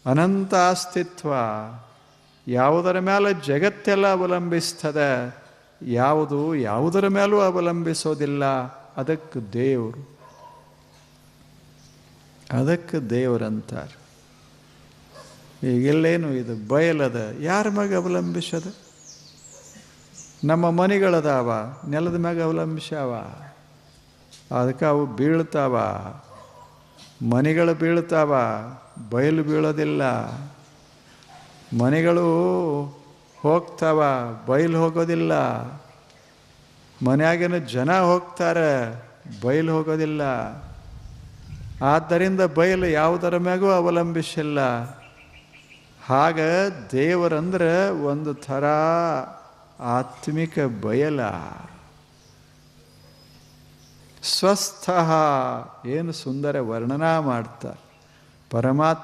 ಅನಂತ ಅಸ್ತಿತ್ವ. ಯಾವುದರ ಮೇಲೆ ಜಗತ್ತೆಲ್ಲ ಅವಲಂಬಿಸ್ತದೆ, ಯಾವುದು ಯಾವುದರ ಮೇಲೂ ಅವಲಂಬಿಸೋದಿಲ್ಲ. ಅದಕ್ಕೆ ದೇವರು, ಅದಕ್ಕೆ ದೇವರಂತಾರೆ. ಈಗೆಲ್ಲೇನು ಇದು ಬಯಲದ, ಯಾರ ಮ್ಯಾಗ ಅವಲಂಬಿಸದ? ನಮ್ಮ ಮನೆಗಳದಾವ, ನೆಲದ ಮ್ಯಾಗ ಅವಲಂಬಿಸ್ಯಾವ, ಅದಕ್ಕೆ ಅವು ಬೀಳ್ತಾವ. ಮನೆಗಳು ಬೀಳ್ತಾವ, ಬಯಲು ಬೀಳೋದಿಲ್ಲ. ಮನೆಗಳು ಹೋಗ್ತಾವ, ಬಯಲು ಹೋಗೋದಿಲ್ಲ. ಮನೆಯಾಗಿನ ಜನ ಹೋಗ್ತಾರೆ, ಬಯಲು ಹೋಗೋದಿಲ್ಲ. ಆದ್ದರಿಂದ ಬಯಲು ಯಾವುದರ ಮ್ಯಾಗೂ ಅವಲಂಬಿಸಿಲ್ಲ. ಹಾಗ ದೇವರಂದ್ರೆ ಒಂದು ಥರ ಆತ್ಮಿಕ ಬಯಲ. ಸ್ವಸ್ಥ, ಏನು ಸುಂದರ ವರ್ಣನಾ ಮಾಡ್ತಾರೆ. ಪರಮಾತ್ಮ